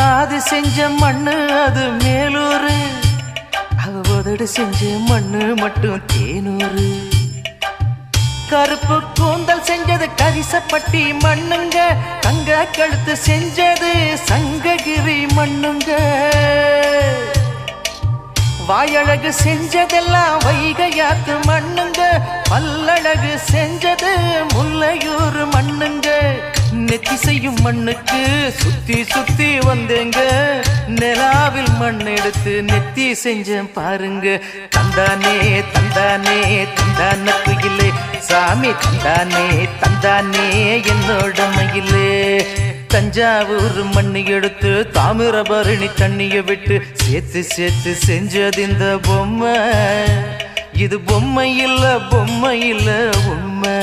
அது செஞ்ச மண்ணு அது மேலூரு, அவ உதடு செஞ்ச மண்ணு மட்டும் தேனூரு. கருப்பு கூந்தல் செஞ்சது கரிசப்பட்டி மண்ணுங்க, தங்க கழுத்து செஞ்சது சங்ககிரி மண்ணுங்க. வாயழகு செஞ்சதெல்லாம் வைகையாத்து மண்ணுங்க, பல்லழகு செஞ்சது முல்லையூர் மண்ணுங்க. நெத்தி செய்யும் மண்ணுக்கு சுத்தி சுத்தி வந்தேங்க, நிலாவில் மண் எடுத்து நெத்தி செஞ்சேன் பாருங்க. தந்தானே தந்தானே தந்தான குயிலே, சாமி தந்தானே தந்தானே என்னோட மயிலே. தஞ்சாவூர் மண்ணு எடுத்து தாமிரபரணி தண்ணிய விட்டு சேர்த்து சேர்த்து செஞ்சது இந்த பொம்மை. இது பொம்மை இல்ல பொம்மை இல்ல உண்மை.